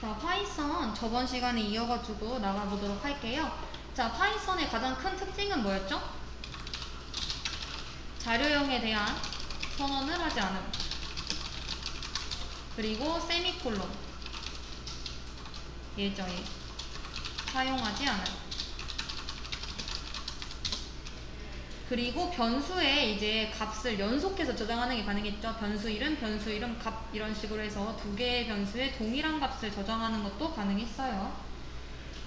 자, 파이썬 저번 시간에 이어가지고 나가보도록 할게요. 자, 파이썬의 가장 큰 특징은 뭐였죠? 자료형에 대한 선언을 하지 않음. 그리고 세미콜론. 예저에 사용하지 않음. 그리고 변수에 이제 값을 연속해서 저장하는 게 가능했죠. 변수 이름, 값 이런 식으로 해서 두 개의 변수에 동일한 값을 저장하는 것도 가능했어요.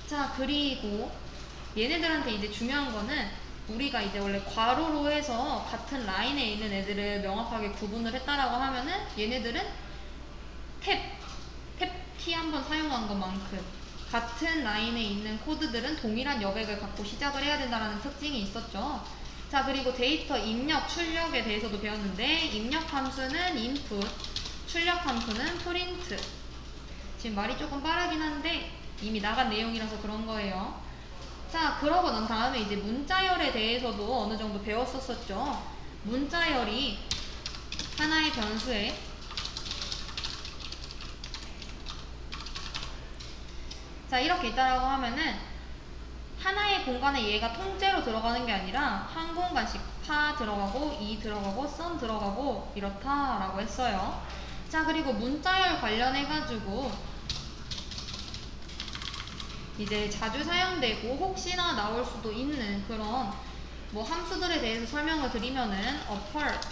자, 그리고 얘네들한테 이제 중요한 거는 우리가 이제 원래 괄호로 해서 같은 라인에 있는 애들을 명확하게 구분을 했다라고 하면은 얘네들은 탭 키 한번 사용한 것만큼 같은 라인에 있는 코드들은 동일한 여백을 갖고 시작을 해야 된다는 특징이 있었죠. 자, 그리고 데이터 입력, 출력에 대해서도 배웠는데 입력 함수는 input, 출력 함수는 print. 지금 말이 조금 빠르긴 한데 이미 나간 내용이라서 그런 거예요. 자, 그러고 난 다음에 이제 문자열에 대해서도 어느 정도 배웠었죠. 문자열이 하나의 변수에 자, 이렇게 있다라고 하면은 하나의 공간에 얘가 통째로 들어가는 게 아니라 한 공간씩 파 들어가고 이 들어가고 선 들어가고 이렇다라고 했어요. 자, 그리고 문자열 관련해가지고 이제 자주 사용되고 혹시나 나올 수도 있는 그런 뭐 함수들에 대해서 설명을 드리면은 appart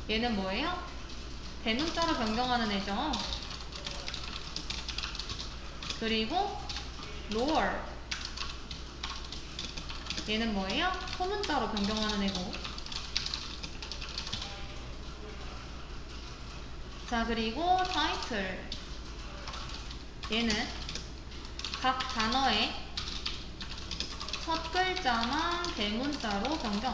얘는 뭐예요? 대문자로 변경하는 애죠. 그리고 lower 얘는 뭐예요? 소문자로 변경하는 애고. 자, 그리고 title 얘는 각 단어의 첫 글자만 대문자로 변경.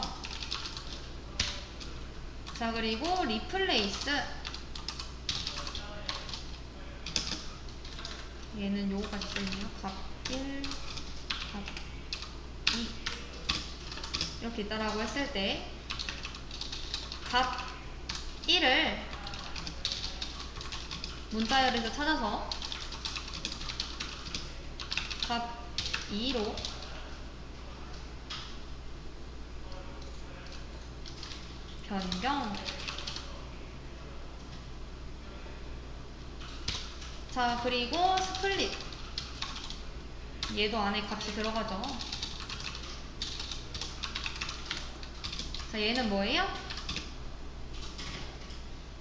자, 그리고 replace 얘는 요거까지 써있네요. 값 1, 값 2 이렇게 있다라고 했을 때 값 1을 문자열에서 찾아서 값 2로 변경. 자, 그리고 스플릿 얘도 안에 값이 들어가죠. 자, 얘는 뭐예요?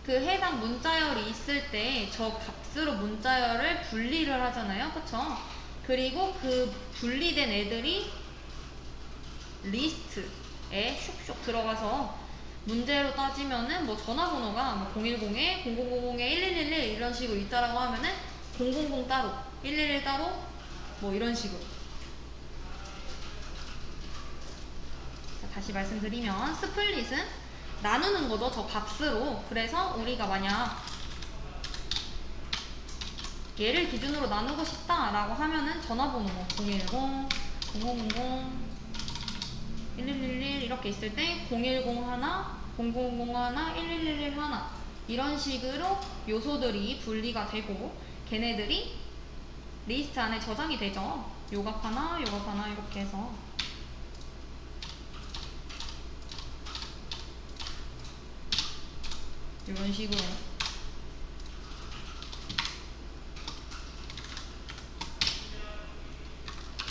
그 해당 문자열이 있을 때 저 값으로 문자열을 분리를 하잖아요. 그쵸? 그리고 그 분리된 애들이 리스트에 슉슉 들어가서 문제로 따지면은 뭐 전화번호가 뭐 010에 0000에 1111 이런 식으로 있다라고 하면은 000 따로 111 따로 뭐 이런 식으로. 자, 다시 말씀드리면 스플릿은 나누는 거죠. 저 값으로. 그래서 우리가 만약 얘를 기준으로 나누고 싶다라고 하면은 전화번호 뭐 010, 0000, 1111 이렇게 있을 때 010 하나, 0001, 1111 하나 이런 식으로 요소들이 분리가 되고 걔네들이 리스트 안에 저장이 되죠. 요값 하나, 요값 하나 이렇게 해서. 이런 식으로.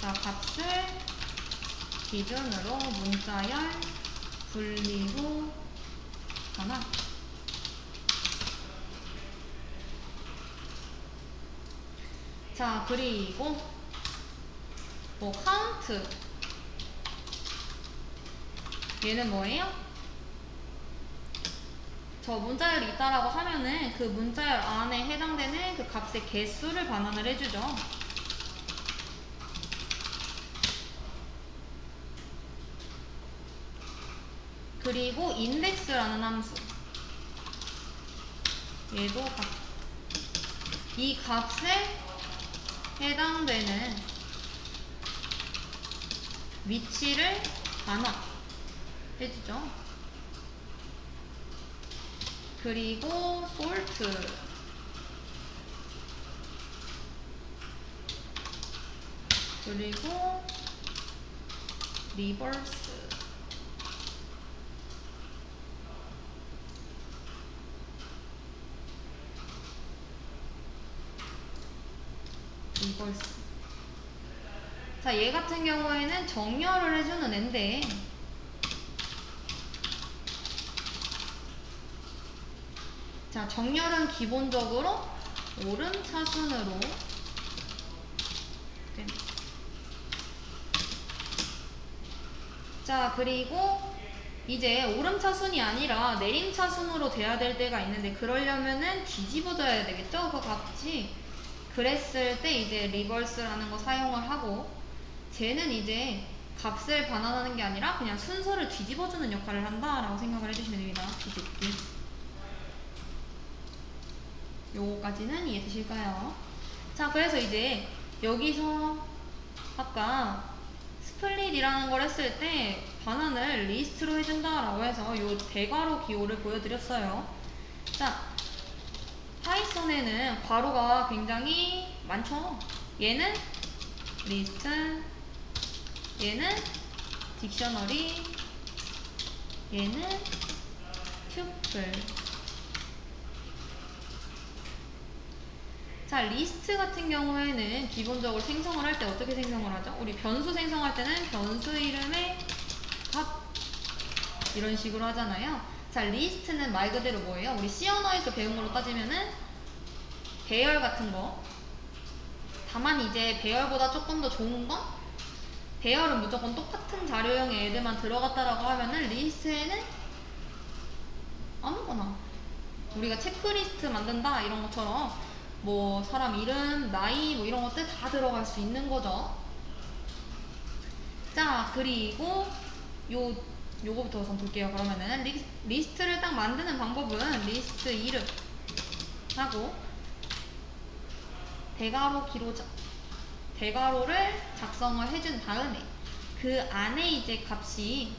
자, 값을 기준으로 문자열 분리후 하나. 자, 그리고 뭐 count 얘는 뭐예요? 저 문자열이 있다라고 하면은 그 문자열 안에 해당되는 그 값의 개수를 반환을 해주죠. 그리고 index라는 함수 얘도 이 값에 해당되는 위치를 반환해주죠. 그리고 sort 그리고 리버스. 자, 얘 같은 경우에는 정렬을 해주는 앤데, 자, 정렬은 기본적으로 오름차순으로 자, 그리고 이제 오름차순이 아니라 내림차순으로 돼야 될 때가 있는데, 그러려면은 뒤집어져야 되겠죠? 그 값이. 그랬을 때 이제 리버스라는 거 사용을 하고, 쟤는 이제 값을 반환하는 게 아니라 그냥 순서를 뒤집어주는 역할을 한다라고 생각을 해주시면 됩니다. 뒤집기. 요거까지는 이해되실까요? 자, 그래서 이제 여기서 아까 스플릿이라는 걸 했을 때 반환을 리스트로 해준다라고 해서 요 대괄호 기호를 보여드렸어요. 자, 파이썬에는 괄호가 굉장히 많죠. 얘는 리스트, 얘는 딕셔너리, 얘는 튜플. 자, 리스트 같은 경우에는 기본적으로 생성을 할 때 어떻게 생성을 하죠? 우리 변수 생성할 때는 변수 이름의 값 이런 식으로 하잖아요. 자, 리스트는 말 그대로 뭐예요? 우리 C 언어에서 배운 걸로 따지면은 배열 같은 거. 다만 이제 배열보다 조금 더 좋은 건, 배열은 무조건 똑같은 자료형의 애들만 들어갔다라고 하면은 리스트에는 아무거나 우리가 체크리스트 만든다 이런 것처럼 뭐 사람 이름, 나이 뭐 이런 것들 다 들어갈 수 있는 거죠. 자, 그리고 요거부터 우선 볼게요. 그러면은 리스트를 딱 만드는 방법은 리스트 이름 하고 대괄호를 작성을 해준 다음에 그 안에 이제 값이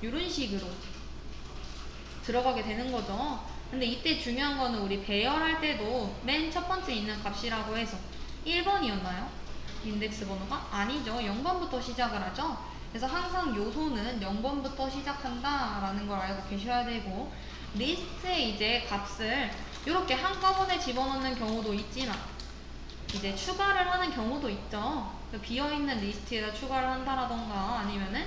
이런 식으로 들어가게 되는 거죠. 근데 이때 중요한 거는 우리 배열할 때도 맨 첫 번째 있는 값이라고 해서 1번이었나요? 인덱스 번호가? 아니죠. 0번부터 시작을 하죠. 그래서 항상 요소는 0번부터 시작한다 라는 걸 알고 계셔야 되고, 리스트에 이제 값을 이렇게 한꺼번에 집어넣는 경우도 있지만 이제 추가를 하는 경우도 있죠. 비어있는 리스트에다 추가를 한다라던가 아니면은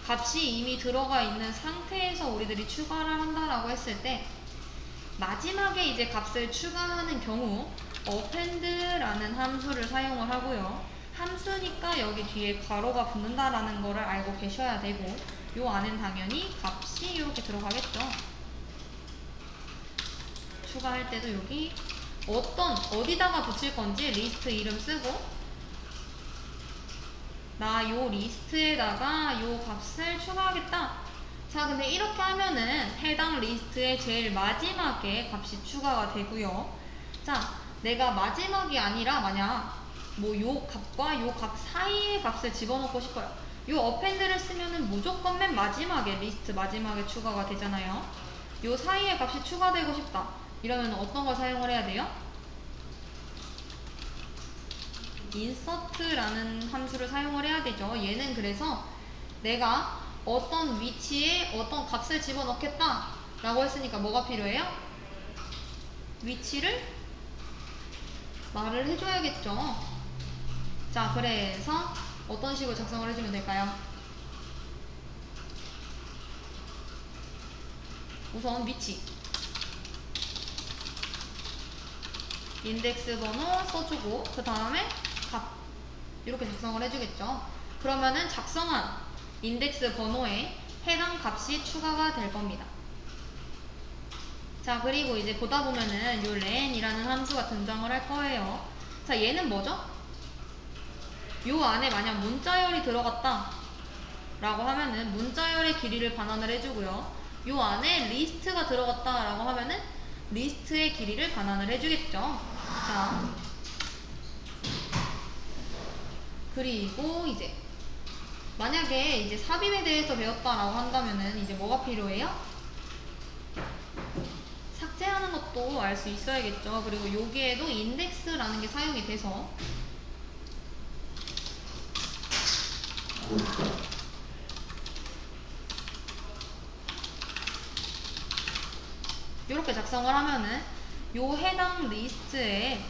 값이 이미 들어가 있는 상태에서 우리들이 추가를 한다라고 했을 때 마지막에 이제 값을 추가하는 경우 append라는 함수를 사용을 하고요. 함수니까 여기 뒤에 괄호가 붙는다라는 거를 알고 계셔야 되고, 요 안엔 당연히 값이 이렇게 들어가겠죠. 추가할 때도 여기 어디다가 붙일 건지 리스트 이름 쓰고, 나 요 리스트에다가 요 값을 추가하겠다. 자, 근데 이렇게 하면은 해당 리스트의 제일 마지막에 값이 추가가 되고요. 자, 내가 마지막이 아니라 만약 뭐 요 값과 요 값 사이의 값을 집어넣고 싶어요. 요 append를 쓰면은 무조건 맨 마지막에 리스트 마지막에 추가가 되잖아요. 요 사이의 값이 추가되고 싶다. 이러면 어떤 걸 사용을 해야 돼요? insert라는 함수를 사용을 해야 되죠. 얘는 그래서 내가 어떤 위치에 어떤 값을 집어넣겠다 라고 했으니까 뭐가 필요해요? 위치를 말을 해줘야겠죠. 자, 그래서 어떤 식으로 작성을 해주면 될까요? 우선 위치 인덱스 번호 써주고 그 다음에 값 이렇게 작성을 해주겠죠. 그러면은 작성한 인덱스 번호에 해당 값이 추가가 될 겁니다. 자, 그리고 이제 보다 보면은 요 len이라는 함수가 등장을 할 거예요. 자, 얘는 뭐죠? 요 안에 만약 문자열이 들어갔다 라고 하면은 문자열의 길이를 반환을 해주고요. 요 안에 리스트가 들어갔다 라고 하면은 리스트의 길이를 반환을 해주겠죠. 자, 그리고 이제 만약에 이제 삽입에 대해서 배웠다라고 한다면은 이제 뭐가 필요해요? 삭제하는 것도 것도 알 수 있어야겠죠. 그리고 여기에도 인덱스라는 게 사용이 돼서 이렇게 작성을 하면은 요 해당 리스트에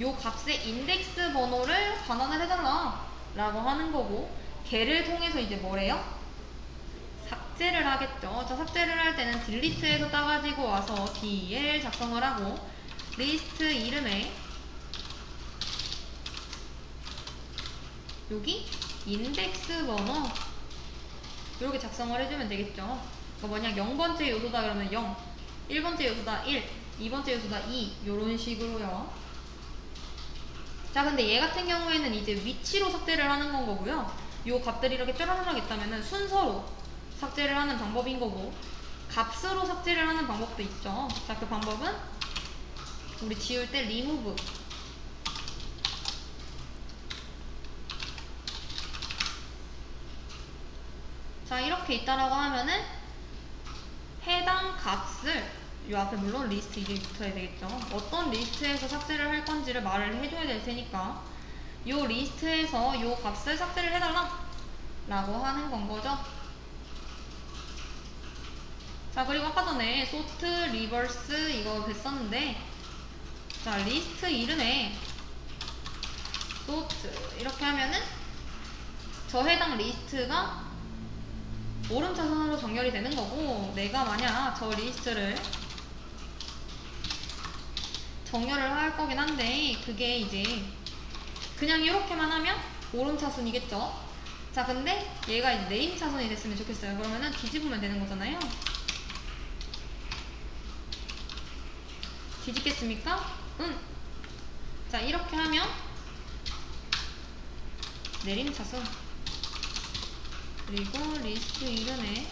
요 값의 인덱스 번호를 반환을 해달라 라고 하는 거고, 걔를 통해서 이제 뭐래요? 삭제를 하겠죠. 자, 삭제를 할 때는 딜리트에서 따가지고 와서 del 작성을 하고 리스트 이름에 여기 인덱스 번호 이렇게 작성을 해주면 되겠죠. 그러니까 만약 0번째 요소다 그러면 0, 1번째 요소다 1, 2번째 요소다 2 요런 식으로요. 자, 근데 얘 같은 경우에는 이제 위치로 삭제를 하는 건 거고요. 요 값들이 이렇게 쩌라락 있다면은 순서로 삭제를 하는 방법인 거고, 값으로 삭제를 하는 방법도 있죠. 자, 그 방법은 우리 지울 때 remove 자, 이렇게 있다라고 하면은 해당 값을 요 앞에 물론 리스트 이제 붙어야 되겠죠. 어떤 리스트에서 삭제를 할 건지를 말을 해줘야 될 테니까 요 리스트에서 요 값을 삭제를 해달라 라고 하는 건 거죠. 자, 그리고 아까 전에 sort, reverse 이거 뵀었는데, 자, 리스트 이름에 sort 이렇게 하면은 저 해당 리스트가 오름차순으로 정렬이 되는 거고, 내가 만약 저 리스트를 정렬을 할 거긴 한데 그게 이제 그냥 이렇게만 하면 오름차순이겠죠. 자, 근데 얘가 이제 네임차순이 됐으면 좋겠어요. 그러면은 뒤집으면 되는 거잖아요. 뒤집겠습니까? 응. 자, 이렇게 하면 내림차순 그리고 리스트 이름에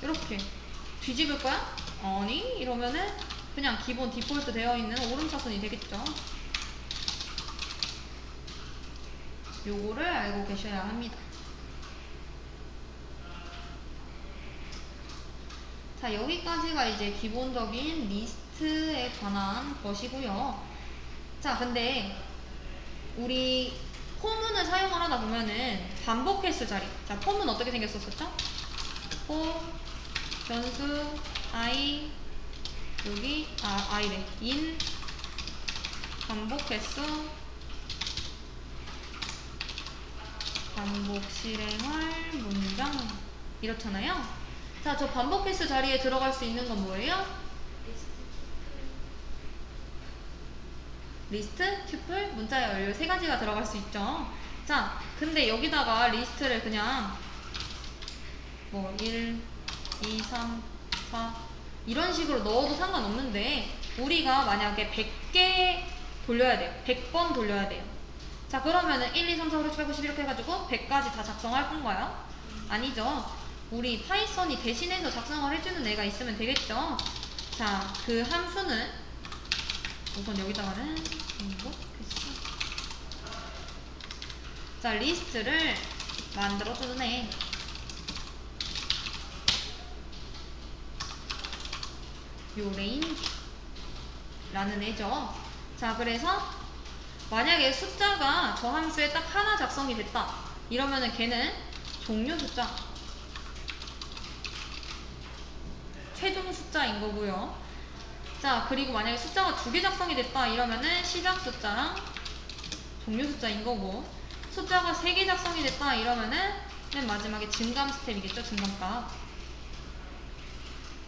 이렇게 뒤집을 거야? 아니, 이러면은 그냥 기본 디폴트 되어 있는 오름차순이 되겠죠. 요거를 알고 계셔야 합니다. 자, 여기까지가 이제 기본적인 리스트에 관한 것이고요. 자, 근데 우리 포문을 사용을 하다 보면은 반복 횟수 자리. 자, 포문 어떻게 생겼었죠? 포 변수 i 여기 i래. 인 반복 횟수 반복 실행할 문장 이렇잖아요. 자, 저 반복 횟수 자리에 들어갈 수 있는 건 뭐예요? 리스트, 튜플, 문자의 완료 세 가지가 들어갈 수 있죠. 자, 근데 여기다가 리스트를 그냥 뭐 1, 2, 3, 4 이런 식으로 넣어도 상관없는데 우리가 만약에 100개 돌려야 돼요. 100번 돌려야 돼요. 자, 그러면은 1, 2, 3, 4, 5, 6, 7, 8, 9, 10 이렇게 해가지고 100까지 다 작성할 건가요? 아니죠. 우리 파이썬이 대신해서 작성을 해주는 애가 있으면 되겠죠. 자, 그 함수는 우선 여기다가는 자, 리스트를 만들어주는 애. 요 range라는 애죠. 자, 그래서 만약에 숫자가 저 함수에 딱 하나 작성이 됐다 이러면은 걔는 종료 숫자 최종 숫자인 거고요. 자, 그리고 만약에 숫자가 2개 작성이 됐다 이러면은 시작 숫자랑 종료 숫자인 거고, 숫자가 3개 작성이 됐다 이러면은 맨 마지막에 증감 스텝이겠죠. 증감값.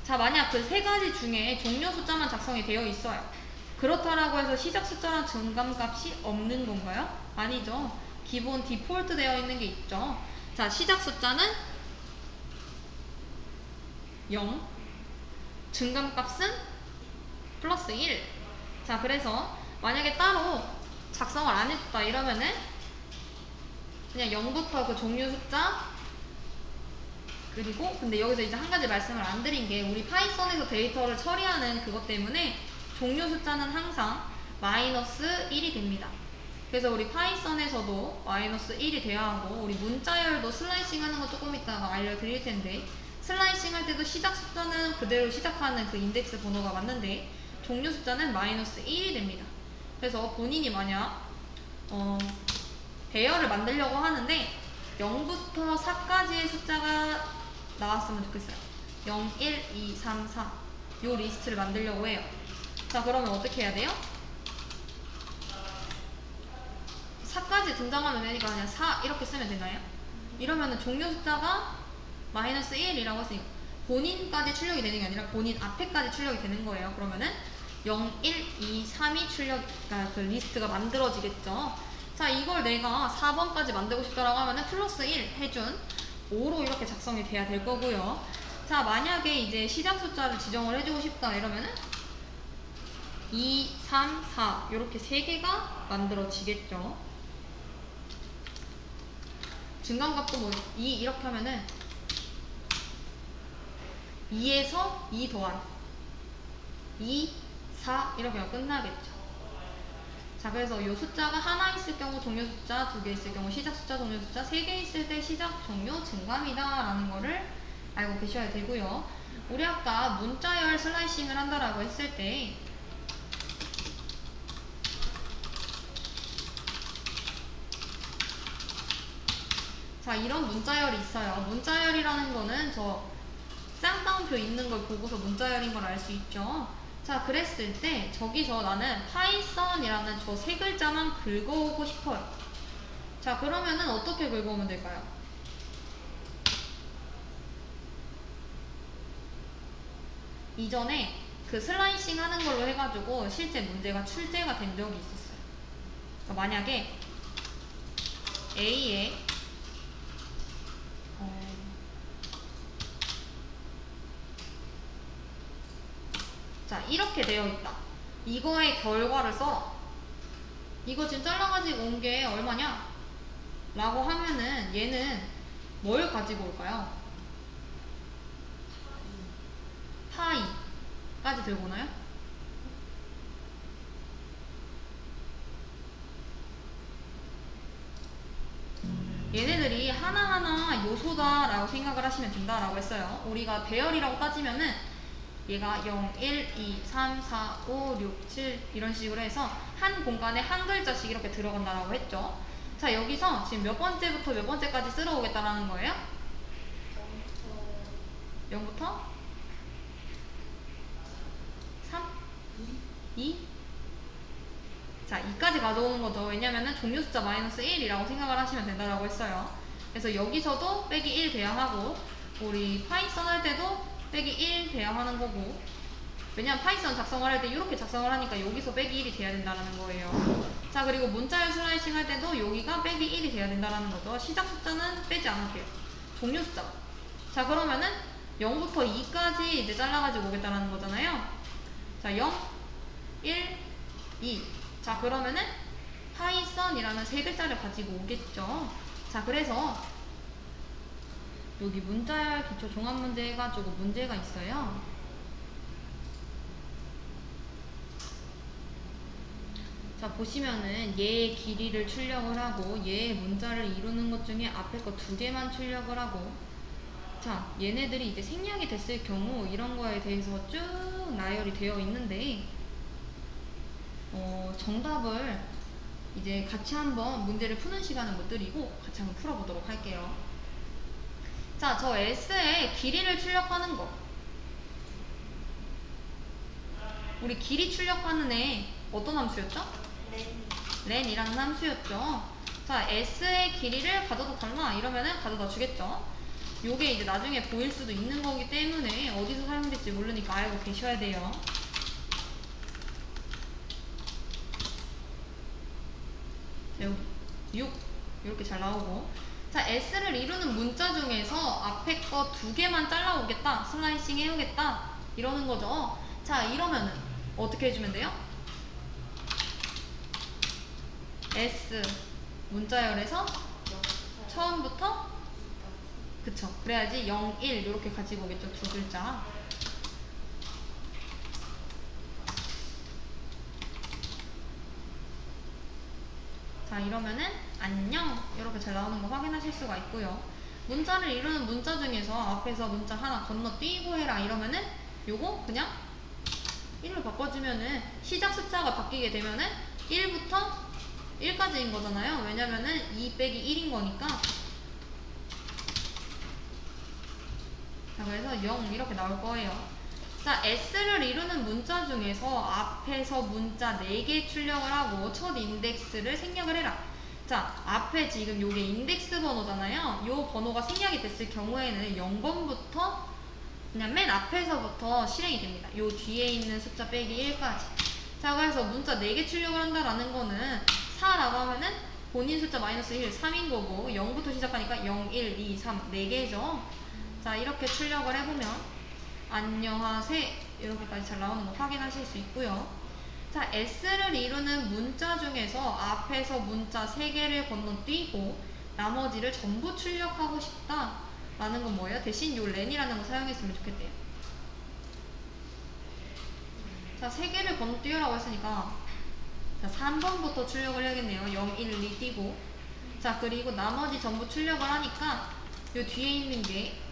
자, 만약 그 세 가지 중에 종료 숫자만 작성이 되어 있어요. 그렇다라고 해서 시작 숫자랑 증감값이 없는 건가요? 아니죠. 기본 디폴트 되어 있는 게 있죠. 자, 시작 숫자는 0, 증감값은 플러스 1. 자, 그래서 만약에 따로 작성을 안 했다 이러면은 그냥 0부터 그 종료 숫자, 그리고 근데 여기서 이제 한 가지 말씀을 안 드린 게 우리 파이썬에서 데이터를 처리하는 그것 때문에 종료 숫자는 항상 마이너스 1이 됩니다. 그래서 우리 파이썬에서도 마이너스 1이 돼야 하고, 우리 문자열도 슬라이싱 하는 거 조금 이따가 알려드릴 텐데, 슬라이싱 할 때도 시작 숫자는 그대로 시작하는 그 인덱스 번호가 맞는데 종료 숫자는 마이너스 1이 됩니다. 그래서 본인이 만약 배열을 만들려고 하는데 0부터 4까지의 숫자가 나왔으면 좋겠어요. 0, 1, 2, 3, 4 요 리스트를 만들려고 해요. 자, 그러면 어떻게 해야 돼요? 4까지 등장하면 되니까 그냥 4 이렇게 쓰면 되나요? 이러면은 종료 숫자가 마이너스 1이라고 했으니까 본인까지 출력이 되는 게 아니라 본인 앞에까지 출력이 되는 거예요. 그러면은 0, 1, 2, 3이 그러니까 그 리스트가 만들어지겠죠. 자, 이걸 내가 4번까지 만들고 싶다라고 하면은 플러스 1 해준 5로 이렇게 작성이 돼야 될 거고요. 자, 만약에 이제 시작 숫자를 지정을 해주고 싶다 이러면은 2, 3, 4 이렇게 3개가 만들어지겠죠. 증간값도 뭐 2 이렇게 하면은 2에서 2 더한 2, 4 이렇게 하면 끝나겠죠. 자, 그래서 이 숫자가 하나 있을 경우 종료 숫자, 2개 있을 경우 시작 숫자, 종료 숫자, 3개 있을 때 시작, 종료, 증감이다 라는 거를 알고 계셔야 되고요. 우리 아까 문자열 슬라이싱을 한다라고 했을 때 자, 이런 문자열이 있어요. 문자열이라는 거는 저 쌍따옴표 있는 걸 보고서 문자열인 걸 알 수 있죠. 자, 그랬을 때 저기서 나는 파이썬이라는 저 세 글자만 긁어오고 싶어요. 자, 그러면은 어떻게 긁어오면 될까요? 이전에 그 슬라이싱 하는 걸로 해가지고 실제 문제가 출제가 된 적이 있었어요. 그러니까 만약에 A에 자, 이렇게 되어 있다. 이거의 결과를 써라. 이거 지금 잘라가지고 온 게 얼마냐? 라고 하면은 얘는 뭘 가지고 올까요? 파이까지 들고 오나요? 얘네들이 하나하나 요소다라고 생각을 하시면 된다라고 했어요. 우리가 배열이라고 따지면은 얘가 0, 1, 2, 3, 4, 5, 6, 7 이런 식으로 해서 한 공간에 한 글자씩 이렇게 들어간다라고 했죠. 자, 여기서 지금 몇 번째부터 몇 번째까지 쓸어 오겠다라는 거예요? 0부터 3, 2 자, 2까지 가져오는 거죠. 왜냐면은 종료 숫자 마이너스 1이라고 생각을 하시면 된다라고 했어요. 그래서 여기서도 빼기 1 돼야 하고, 우리 파이썬 할 때도 빼기 1 돼야 하는 거고, 왜냐면 파이썬 작성을 할 때 이렇게 작성을 하니까 여기서 빼기 1이 돼야 된다는 거예요. 자, 그리고 문자열 슬라이싱 할 때도 여기가 빼기 1이 돼야 된다는 거죠. 시작 숫자는 빼지 않을게요. 종료 숫자. 자, 그러면은 0부터 2까지 이제 잘라가지고 오겠다는 거잖아요. 자, 0, 1, 2. 자, 그러면은 파이썬이라는 세 글자를 가지고 오겠죠. 자, 그래서 여기 문자열 기초 종합 문제 해가지고 문제가 있어요. 자, 보시면은 얘의 길이를 출력을 하고 얘의 문자를 이루는 것 중에 앞에 거 2개만 출력을 하고, 자, 얘네들이 이제 생략이 됐을 경우 이런 거에 대해서 쭉 나열이 되어 있는데, 정답을 이제 같이 한번 문제를 푸는 시간을 못 드리고 같이 한번 풀어보도록 할게요. 자, 저 S의 길이를 출력하는 거. 우리 길이 출력하는 애 어떤 함수였죠? 렌이라는 함수였죠. 자, S의 길이를 가져다 달라 이러면은 가져다 주겠죠. 요게 이제 나중에 보일 수도 있는 거기 때문에 어디서 사용될지 모르니까 알고 계셔야 돼요. 여기 6 이렇게 잘 나오고, 자, S를 이루는 문자 중에서 앞에 거 2개만 잘라오겠다, 슬라이싱 해오겠다 이러는 거죠. 자, 이러면은 어떻게 해주면 돼요? S 문자열에서 처음부터, 그쵸, 그래야지 0, 1 이렇게 가지고 오겠죠. 2글자. 자, 자, 이러면은 안녕 이렇게 잘 나오는 거 확인하실 수가 있고요. 문자를 이루는 문자 중에서 앞에서 문자 하나 건너뛰고 해라 이러면은 요거 그냥 1로 바꿔주면은 시작 숫자가 바뀌게 되면은 1부터 1까지인 거잖아요. 왜냐면은 2 빼기 1인 거니까. 자, 그래서 0 이렇게 나올 거예요. 자, S를 이루는 문자 중에서 앞에서 문자 4개 출력을 하고 첫 인덱스를 생략을 해라. 자, 앞에 지금 요게 인덱스 번호잖아요. 요 번호가 생략이 됐을 경우에는 0번부터 그냥 맨 앞에서부터 실행이 됩니다. 요 뒤에 있는 숫자 빼기 1까지. 자, 그래서 문자 4개 출력을 한다라는 거는 4라고 하면은 본인 숫자 마이너스 1, 3인 거고 0부터 시작하니까 0, 1, 2, 3, 4개죠. 자, 이렇게 출력을 해보면 안녕하세요 이렇게까지 잘 나오는 거 확인하실 수 있고요. 자, S를 이루는 문자 중에서 앞에서 문자 3개를 건너뛰고 나머지를 전부 출력하고 싶다 라는 건 뭐예요? 대신 요 렌이라는 거 사용했으면 좋겠대요. 자, 3개를 건너뛰으라고 했으니까 자, 3번부터 출력을 해야겠네요. 0, 1, 2 띄고. 자, 그리고 나머지 전부 출력을 하니까 요 뒤에 있는 게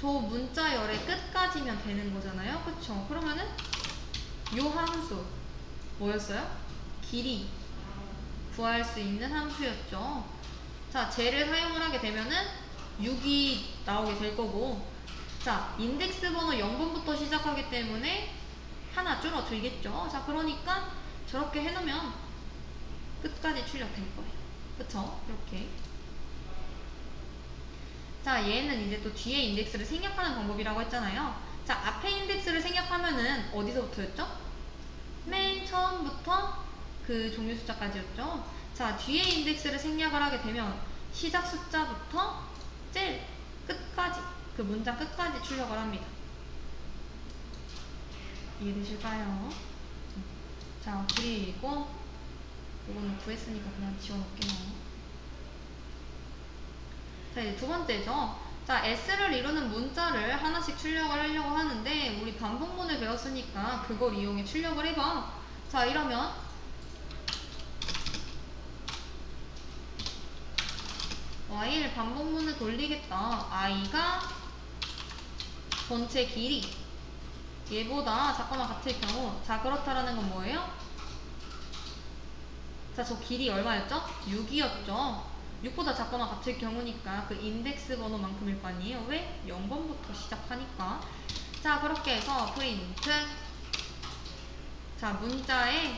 저 문자열의 끝까지면 되는 거잖아요. 그쵸? 그러면은 요 함수 뭐였어요? 길이 구할 수 있는 함수였죠. 자, 쟤를 사용을 하게 되면은 6이 나오게 될 거고, 자, 인덱스 번호 0번부터 시작하기 때문에 하나 줄어들겠죠. 자, 그러니까 저렇게 해놓으면 끝까지 출력될 거예요. 그쵸? 이렇게. 자, 얘는 이제 또 뒤에 인덱스를 생략하는 방법이라고 했잖아요. 자, 앞에 인덱스를 생략하면은 어디서부터였죠? 맨 처음부터 그 종류 숫자까지였죠. 자, 뒤에 인덱스를 생략을 하게 되면 시작 숫자부터 제일 끝까지, 그 문장 끝까지 출력을 합니다. 이해되실까요? 자, 그리고 이거는 구했으니까 그냥 지워놓을게요. 자, 이제 두 번째죠. 자, S를 이루는 문자를 하나씩 출력을 하려고 하는데 우리 반복문을 배웠으니까 그걸 이용해 출력을 해봐. 자, 이러면 Y를 반복문을 돌리겠다. I가 전체 길이 얘보다 작거나 같을 경우, 자, 그렇다라는 건 뭐예요? 자, 저 길이 얼마였죠? 6이었죠. 6보다 작거나 같을 경우니까 그 인덱스 번호만큼일 거 아니에요? 왜? 0번부터 시작하니까. 자, 그렇게 해서 프린트. 자, 문자에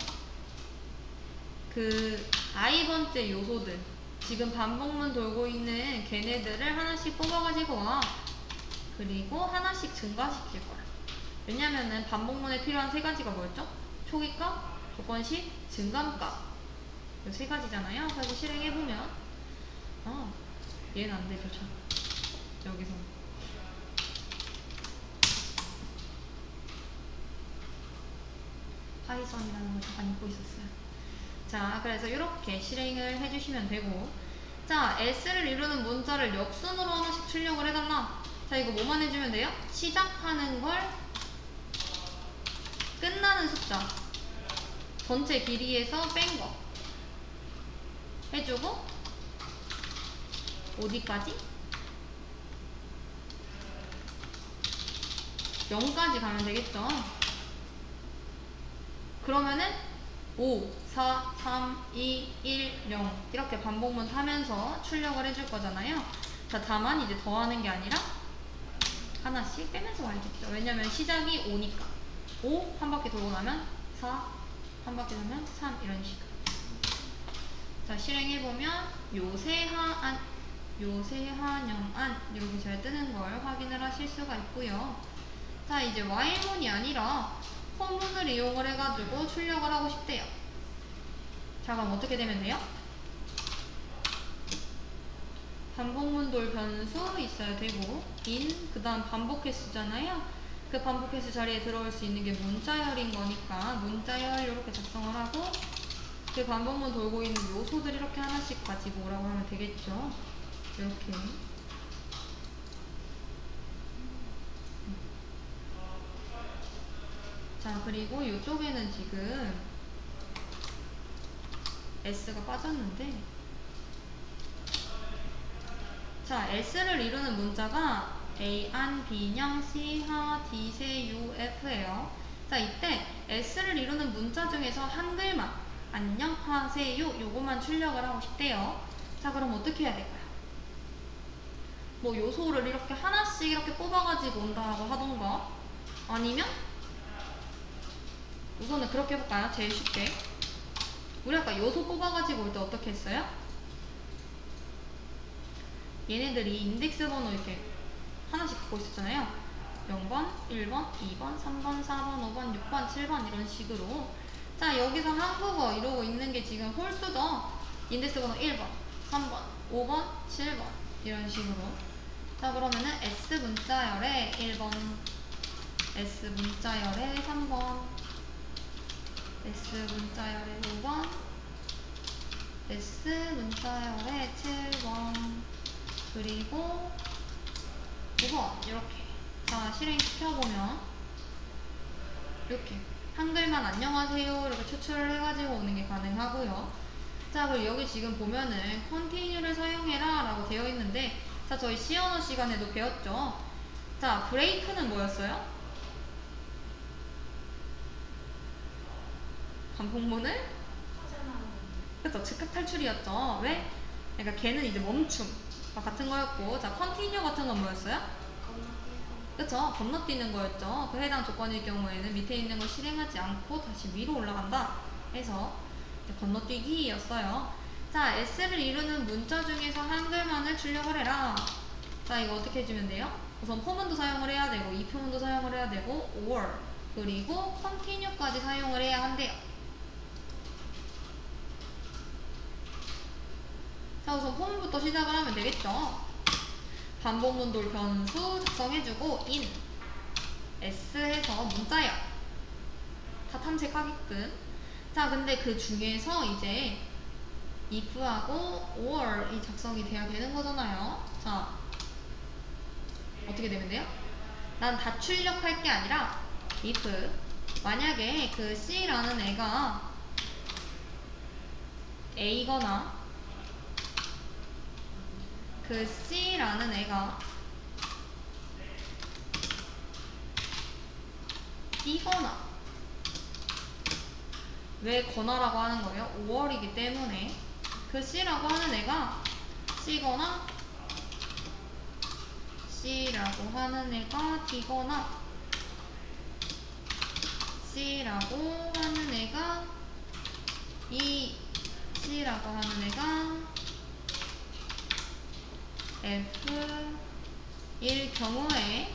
그 i번째 요소들, 지금 반복문 돌고 있는 걔네들을 하나씩 뽑아가지고 와. 그리고 하나씩 증가시킬 거야. 왜냐면은 반복문에 필요한 세 가지가 뭐였죠? 초기값, 조건식, 증감값. 이 세 가지잖아요. 그래서 실행해보면 얘는 안 되죠, 참. 여기서. 파이썬이라는 걸 잠깐 잊고 있었어요. 자, 그래서 이렇게 실행을 해주시면 되고, 자, S를 이루는 문자를 역순으로 하나씩 출력을 해달라. 자, 이거 뭐만 해주면 돼요? 시작하는 걸 끝나는 숫자 전체 길이에서 뺀 거 해주고, 어디까지? 0까지 가면 되겠죠. 그러면은 5, 4, 3, 2, 1, 0 이렇게 반복문 하면서 출력을 해줄 거잖아요. 자, 다만 이제 더하는 게 아니라 하나씩 빼면서 와야겠죠. 왜냐면 시작이 5니까 5 한 바퀴 돌고 나면 4 한 바퀴 돌면 3 이런 식으로. 자, 실행해보면 요세하녕안 이렇게 잘 뜨는 걸 확인을 하실 수가 있고요. 자, 이제 while문이 아니라 for문을 이용을 해가지고 출력을 하고 싶대요. 자, 그럼 어떻게 되면 돼요? 반복문 돌 변수 있어야 되고 그 다음 반복 횟수잖아요. 그 반복 횟수 자리에 들어올 수 있는 게 문자열인 거니까 문자열 이렇게 작성을 하고, 그 반복문 돌고 있는 요소들 이렇게 하나씩 가지고 오라고 하면 되겠죠. 이렇게. 자, 그리고 이쪽에는 지금 S가 빠졌는데, 자, S를 이루는 문자가 A, 안, B냥, C, 하, D, 세, U, F예요. 자, 이때 S를 이루는 문자 중에서 한글만 안녕, 하, 세, 유 요것만 출력을 하고 싶대요. 자, 그럼 어떻게 해야 될까요? 뭐 요소를 이렇게 하나씩 이렇게 뽑아가지고 온다고 하던가, 아니면 우선은 그렇게 해볼까요? 제일 쉽게. 우리 아까 요소 뽑아가지고 올 때 어떻게 했어요? 얘네들이 인덱스 번호 이렇게 하나씩 갖고 있었잖아요. 0번, 1번, 2번, 3번, 4번, 5번, 6번, 7번 이런 식으로. 자, 여기서 한국어 이러고 있는 게 지금 홀수더 인덱스 번호 1번, 3번, 5번, 7번 이런 식으로. 자, 그러면은 S 문자열에 1번, S 문자열에 3번, S 문자열에 5번, S 문자열에 7번, 그리고 9번 이렇게. 자, 실행시켜보면 이렇게 한글만 안녕하세요 이렇게 추출을 해가지고 오는 게 가능하고요. 자, 그리고 여기 지금 보면은 continue를 사용해라 라고 되어 있는데, 자, 저희 C 언어 시간에도 배웠죠. 자, break는 뭐였어요? 반복문을? 그쵸, 즉각 탈출이었죠. 왜? 그러니까 걔는 이제 멈춤 같은 거였고, 자, continue 같은 건 뭐였어요? 그쵸, 건너뛰는 거였죠. 그 해당 조건일 경우에는 밑에 있는 걸 실행하지 않고 다시 위로 올라간다 해서 건너뛰기였어요. 자, S를 이루는 문자 중에서 한글만을 출력을 해라. 자, 이거 어떻게 해주면 돼요? 우선 포문도 사용을 해야 되고, if문도 사용을 해야 되고, or 그리고 continue까지 사용을 해야 한대요. 자, 우선 포문부터 시작을 하면 되겠죠. 반복문돌 변수 작성해주고 in S 해서 문자열 다 탐색하게끔. 자, 근데 그 중에서 이제 if하고 or이 작성이 돼야 되는 거잖아요. 자, 어떻게 되면 돼요? 난 다 출력할 게 아니라 if 만약에 그 C라는 애가 A거나 그 C라는 애가 B거나, 왜 거나라고 하는 거예요? 5월이기 때문에 그 C라고 하는 애가 C거나 C라고 하는 애가 D거나 C라고 하는 애가 E, C라고 하는 애가 F일 경우에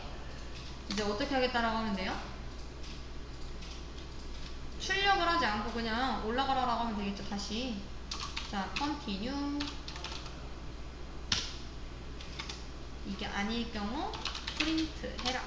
이제 어떻게 하겠다라고 하면 돼요? 출력을 하지 않고 그냥 올라가라라고 하면 되겠죠. 다시. 자, continue. 이게 아닐 경우 프린트 해라.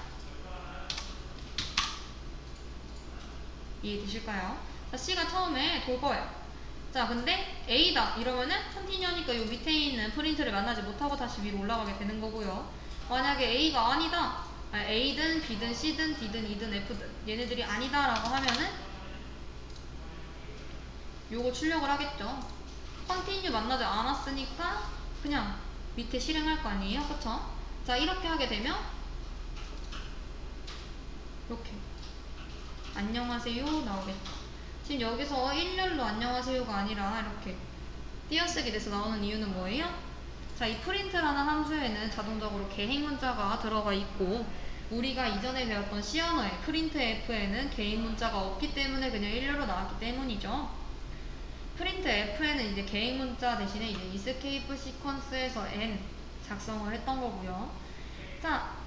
이해되실까요? 자, C가 처음에 돌 거예요. 자, 근데 A다 이러면은 continue 하니까 요 밑에 있는 프린트를 만나지 못하고 다시 위로 올라가게 되는 거고요. 만약에 A가 아니다, A든 B든 C든 D든 E든 F든 얘네들이 아니다 라고 하면은 요거 출력을 하겠죠. continue 만나지 않았으니까 그냥 밑에 실행할 거 아니에요, 그쵸? 자, 이렇게 하게 되면 이렇게 안녕하세요 나오겠죠. 지금 여기서 일렬로 안녕하세요가 아니라 이렇게 띄어쓰기 돼서 나오는 이유는 뭐예요? 자, 이 프린트라는 함수에는 자동적으로 개행 문자가 들어가 있고, 우리가 이전에 배웠던 C 언어의 printf에는 개행 문자가 없기 때문에 그냥 일렬로 나왔기 때문이죠. printf에는 이제 개행 문자 대신에 이제 escape sequence에서 n 작성을 했던 거고요. 자,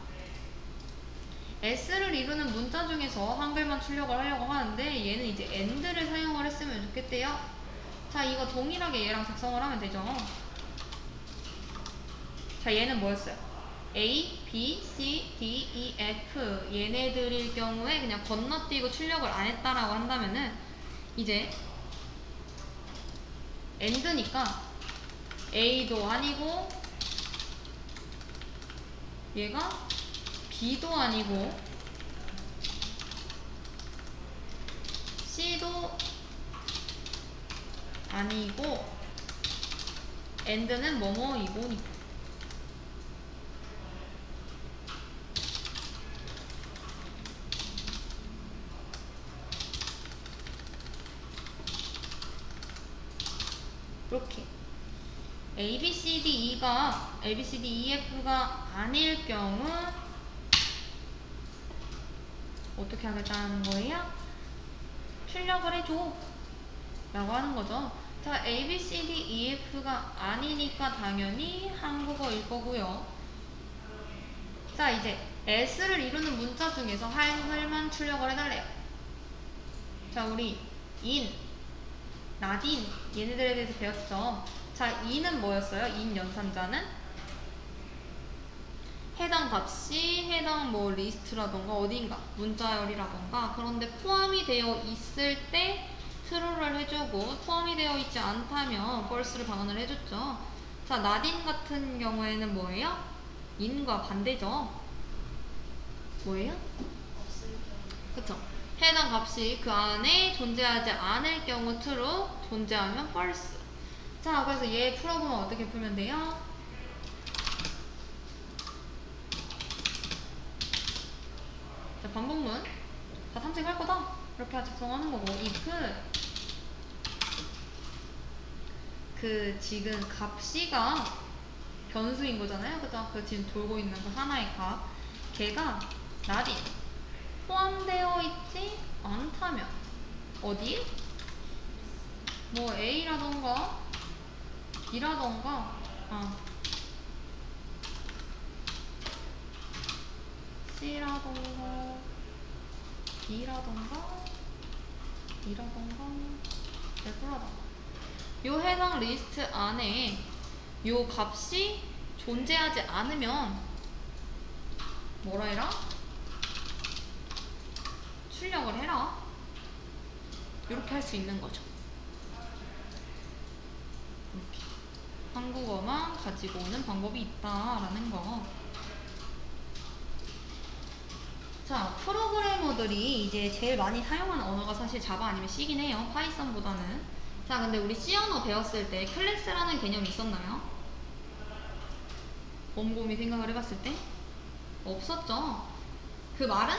S를 이루는 문자 중에서 한글만 출력을 하려고 하는데 얘는 이제 AND를 사용을 했으면 좋겠대요. 자, 이거 동일하게 얘랑 작성을 하면 되죠. 자, 얘는 뭐였어요? A, B, C, D, E, F 얘네들일 경우에 그냥 건너뛰고 출력을 안 했다라고 한다면은 이제 AND니까 A도 아니고 얘가 B도 아니고 C도 아니고 and는 뭐뭐이고니까. 이렇게 A, B, C, D, E가 A, B, C, D, E, F가 아닐 경우 어떻게 하겠다는 거예요? 출력을 해줘 라고 하는 거죠. 자, A, B, C, D, E, F가 아니니까 당연히 한국어일 거고요. 자, 이제 S를 이루는 문자 중에서 할만 출력을 해달래요. 자, 우리 인, 나딘 얘네들에 대해서 배웠죠. 자, 인은 뭐였어요? 인 연산자는 해당 값이 해당 뭐 리스트라던가 어딘가 문자열이라던가 그런데 포함이 되어 있을 때 true를 해주고 포함이 되어 있지 않다면 false를 반환을 해줬죠. 자, 나딘 같은 경우에는 뭐예요? 인과 반대죠. 뭐예요? 그쵸? 해당 값이 그 안에 존재하지 않을 경우 true, 존재하면 false. 자, 그래서 얘 풀어보면 어떻게 풀면 돼요? 자, 반복문 다 탐색할 거다 이렇게 작성하는 거고 if 그 지금 값이가 변수인 거잖아요. 그죠? 그 지금 돌고 있는 그 하나의 값 걔가 not in 포함되어 있지 않다면 어디? 뭐 A라던가 B라던가 C라던가 D라던가 E라던가 F라던가 요 해당 리스트 안에 요 값이 존재하지 않으면 뭐라 해라? 출력을 해라. 이렇게 할 수 있는 거죠. 이렇게. 한국어만 가지고 오는 방법이 있다라는 거. 자, 프로그래머들이 이제 제일 많이 사용하는 언어가 사실 자바 아니면 C긴 해요. 파이썬보다는. 자, 근데 우리 C 언어 배웠을 때 클래스라는 개념이 있었나요? 곰곰이 생각을 해봤을 때? 없었죠. 그 말은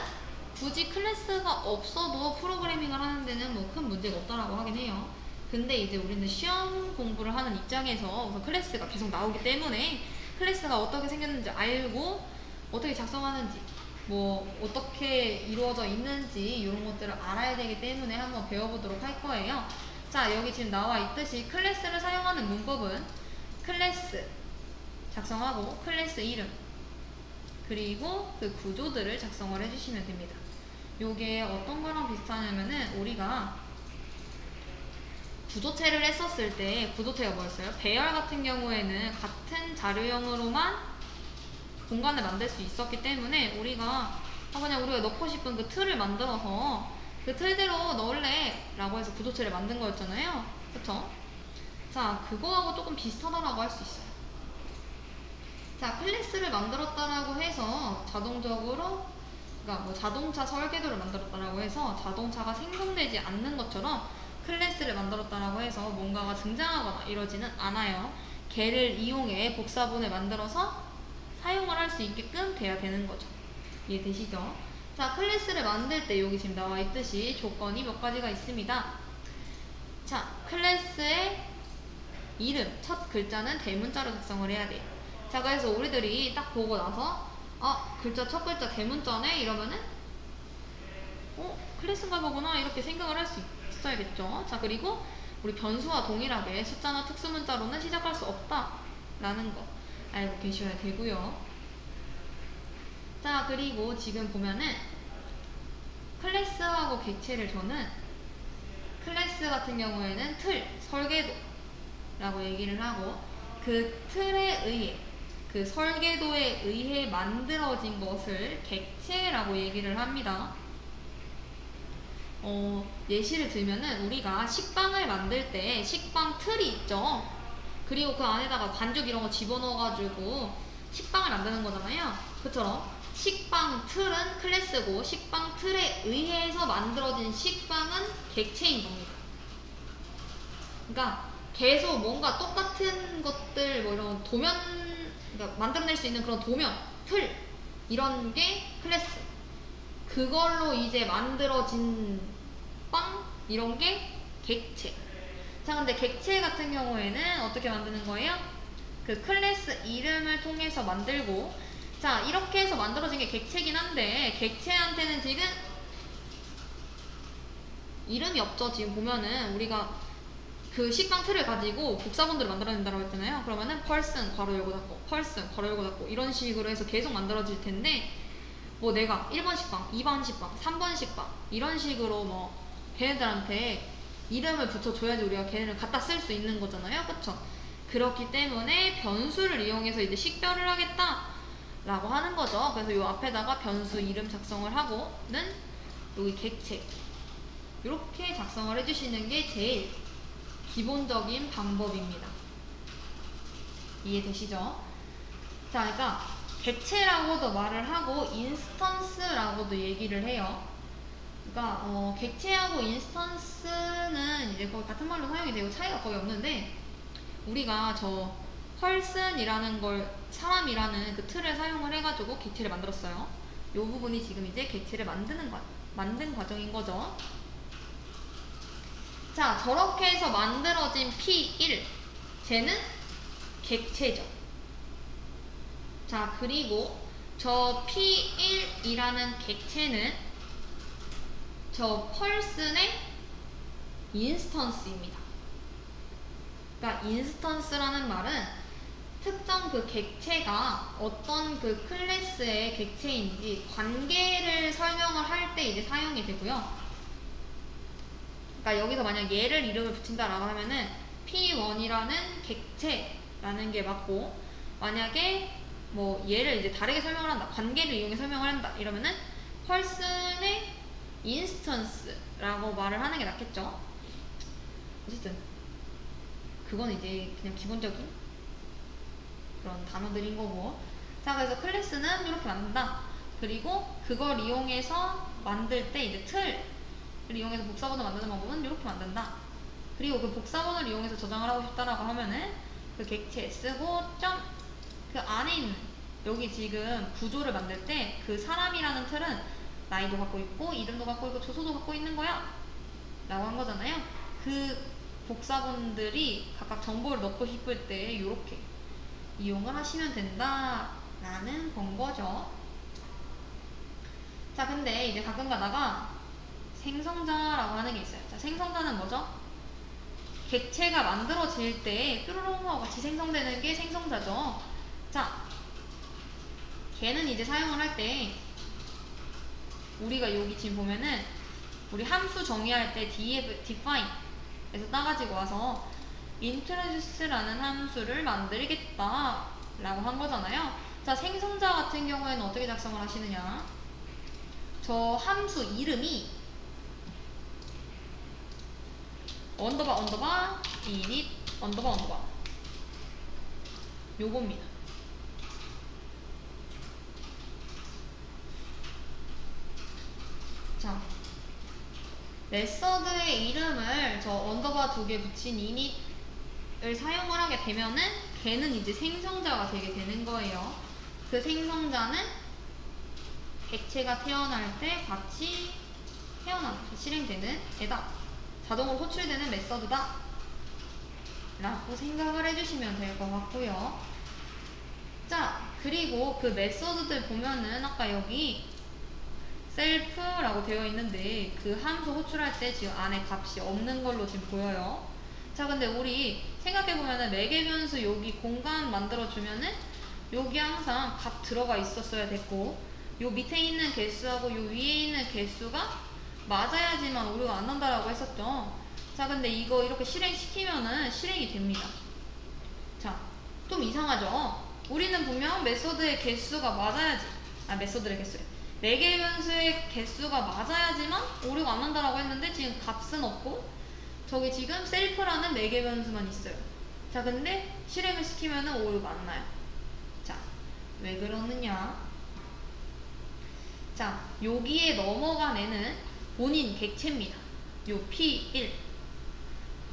굳이 클래스가 없어도 프로그래밍을 하는 데는 뭐 큰 문제가 없다라고 하긴 해요. 근데 이제 우리는 시험 공부를 하는 입장에서 우선 클래스가 계속 나오기 때문에 클래스가 어떻게 생겼는지 알고 어떻게 작성하는지 뭐 어떻게 이루어져 있는지 이런 것들을 알아야 되기 때문에 한번 배워보도록 할 거예요. 자, 여기 지금 나와 있듯이 클래스를 사용하는 문법은 클래스 작성하고 클래스 이름 그리고 그 구조들을 작성을 해주시면 됩니다. 요게 어떤 거랑 비슷하냐면은 우리가 구조체를 했었을 때 구조체가 뭐였어요? 배열 같은 경우에는 같은 자료형으로만 공간을 만들 수 있었기 때문에 우리가 그냥 우리가 넣고 싶은 그 틀을 만들어서 그 틀대로 넣을래 라고 해서 구조체를 만든 거였잖아요. 그쵸? 자, 그거하고 조금 비슷하다라고 할 수 있어요. 자, 클래스를 만들었다라고 해서 자동적으로 그러니까 뭐 자동차 설계도를 만들었다라고 해서 자동차가 생성되지 않는 것처럼 클래스를 만들었다라고 해서 뭔가가 등장하거나 이러지는 않아요. 걔를 이용해 복사본을 만들어서 사용을 할 수 있게끔 돼야 되는 거죠. 이해되시죠? 자, 클래스를 만들 때 여기 지금 나와 있듯이 조건이 몇 가지가 있습니다. 자, 클래스의 이름, 첫 글자는 대문자로 작성을 해야 돼요. 자, 그래서 우리들이 딱 보고 나서 글자 첫 글자 대문자네? 이러면은 클래스인가 보구나 이렇게 생각을 할 수 있어야겠죠. 자, 그리고 우리 변수와 동일하게 숫자나 특수문자로는 시작할 수 없다 라는 거 알고 계셔야 되고요. 자, 그리고 지금 보면은 클래스하고 객체를 저는 클래스 같은 경우에는 틀, 설계도라고 얘기를 하고 그 틀에 의해 그 설계도에 의해 만들어진 것을 객체라고 얘기를 합니다. 예시를 들면은 우리가 식빵을 만들 때 식빵 틀이 있죠. 그리고 그 안에다가 반죽 이런 거 집어넣어가지고 식빵을 만드는 거잖아요. 그처럼 식빵 틀은 클래스고 식빵 틀에 의해서 만들어진 식빵은 객체인 겁니다. 그러니까 계속 뭔가 똑같은 것들 뭐 이런 도면 그러니까 만들어낼 수 있는 그런 도면, 틀 이런 게 클래스. 그걸로 이제 만들어진 빵 이런 게 객체. 자, 근데 객체 같은 경우에는 어떻게 만드는 거예요? 그 클래스 이름을 통해서 만들고, 자, 이렇게 해서 만들어진 게 객체긴 한데 객체한테는 지금 이름이 없죠. 지금 보면은 우리가 그 식빵 틀을 가지고 복사본들을 만들어낸다고 했잖아요. 그러면은 person 괄호 열고 닫고 person 괄호 열고 닫고 이런 식으로 해서 계속 만들어질 텐데, 뭐 내가 1번 식빵, 2번 식빵, 3번 식빵 이런 식으로 뭐 걔네들한테 이름을 붙여줘야지 우리가 걔네를 갖다 쓸 수 있는 거잖아요. 그쵸? 그렇기 때문에 변수를 이용해서 이제 식별을 하겠다 라고 하는 거죠. 그래서 요 앞에다가 변수 이름 작성을 하고는 여기 객체 이렇게 작성을 해주시는 게 제일 기본적인 방법입니다. 이해되시죠? 자, 그러니까 객체라고도 말을 하고 인스턴스라고도 얘기를 해요. 그러니까 객체하고 인스턴스는 이제 거의 같은 말로 사용이 되고 차이가 거의 없는데, 우리가 저 person이라는 걸 사람이라는 그 틀을 사용을 해가지고 객체를 만들었어요. 이 부분이 지금 이제 객체를 만든 과정인 거죠. 자, 저렇게 해서 만들어진 P1 쟤는 객체죠. 자, 그리고 저 P1이라는 객체는 저 person의 인스턴스입니다. 그러니까 인스턴스라는 말은 특정 그 객체가 어떤 그 클래스의 객체인지 관계를 설명을 할 때 이제 사용이 되고요. 그러니까 여기서 만약 얘를 이름을 붙인다라고 하면은 P1이라는 객체라는 게 맞고, 만약에 뭐 얘를 이제 다르게 설명을 한다, 관계를 이용해 설명을 한다 이러면은 person의 instance라고 말을 하는 게 낫겠죠. 어쨌든 그건 이제 그냥 기본적인 그런 단어들인 거고. 자, 그래서 클래스는 이렇게 만든다. 그리고 그걸 이용해서 만들 때 이제 틀을 이용해서 복사본을 만드는 방법은 이렇게 만든다. 그리고 그 복사본을 이용해서 저장을 하고 싶다라고 하면은 그 객체 쓰고 점 그 안에 있는 여기 지금 구조를 만들 때 그 사람이라는 틀은 나이도 갖고 있고 이름도 갖고 있고 주소도 갖고 있는 거야 라고 한 거잖아요. 그 복사본들이 각각 정보를 넣고 싶을 때 이렇게 이용을 하시면 된다 라는 건 거죠. 자, 근데 이제 가끔 가다가 생성자라고 하는 게 있어요. 자, 생성자는 뭐죠? 객체가 만들어질 때 뾰로롱하고 같이 생성되는 게 생성자죠. 자, 걔는 이제 사용을 할 때 우리가 여기 지금 보면은 우리 함수 정의할 때 define 에서 따가지고 와서 introduce라는 함수를 만들겠다 라고 한 거잖아요. 자, 생성자 같은 경우에는 어떻게 작성을 하시느냐, 저 함수 이름이 언더바 init 언더바 요겁니다. 자, 메서드의 이름을 저 언더바 2개 붙인 init을 사용을 하게 되면은 걔는 이제 생성자가 되게 되는 거예요. 그 생성자는 객체가 태어날 때 같이 실행되는 애다. 자동으로 호출되는 메서드다 라고 생각을 해주시면 될 것 같고요. 자, 그리고 그 메서드들 보면은 아까 여기 셀프라고 되어 있는데 그 함수 호출할 때 지금 안에 값이 없는 걸로 지금 보여요. 자, 근데 우리 생각해보면은 매개 변수 여기 공간 만들어주면은 여기 항상 값 들어가 있었어야 됐고, 요 밑에 있는 개수하고 요 위에 있는 개수가 맞아야지만 오류가 안 난다라고 했었죠. 자, 근데 이거 이렇게 실행시키면은 실행이 됩니다. 자, 좀 이상하죠? 우리는 분명 메소드의 개수가 맞아야지, 메소드의 개수래, 매개 변수의 개수가 맞아야지만 오류가 안 난다라고 했는데 지금 값은 없고 저기 지금 셀프라는 매개 변수만 있어요. 자, 근데 실행을 시키면은 오류가 안 나요. 자, 왜 그러느냐? 자, 여기에 넘어간 애는 본인 객체입니다. 요 P1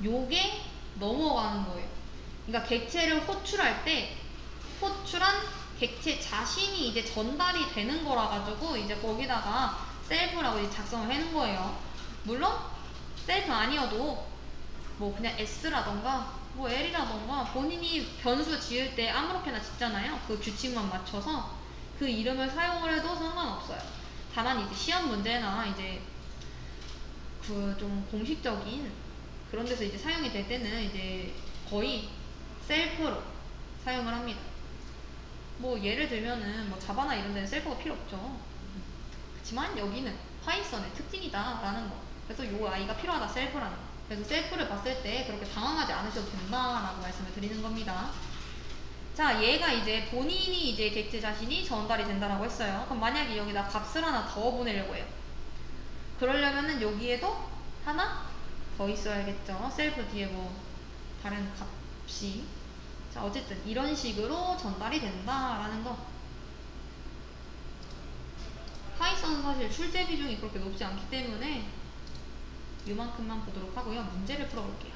요게 넘어가는 거예요. 그러니까 객체를 호출할 때 호출한 객체 자신이 이제 전달이 되는 거라 가지고 이제 거기다가 셀프라고 이제 작성을 해놓은 거예요. 물론 셀프 아니어도 뭐 그냥 S라던가 뭐 L이라던가 본인이 변수 지을 때 아무렇게나 짓잖아요. 그 규칙만 맞춰서 그 이름을 사용을 해도 상관없어요. 다만 이제 시험 문제나 이제 그 좀 공식적인 그런 데서 이제 사용이 될 때는 이제 거의 셀프로 사용을 합니다. 뭐 예를 들면은 뭐 자바나 이런 데는 셀프가 필요 없죠. 그렇지만 여기는 파이썬의 특징이다 라는 거. 그래서 요 아이가 필요하다, 셀프라는 거. 그래서 셀프를 봤을 때 그렇게 당황하지 않으셔도 된다라고 말씀을 드리는 겁니다. 자, 얘가 이제 본인이 이제 객체 자신이 전달이 된다라고 했어요. 그럼 만약에 여기다 값을 하나 더 보내려고 해요. 그러려면은 여기에도 하나 더 있어야겠죠. 셀프 뒤에 뭐 다른 값이. 자, 어쨌든 이런 식으로 전달이 된다라는 거. 파이썬은 사실 출제 비중이 그렇게 높지 않기 때문에 이만큼만 보도록 하고요. 문제를 풀어볼게요.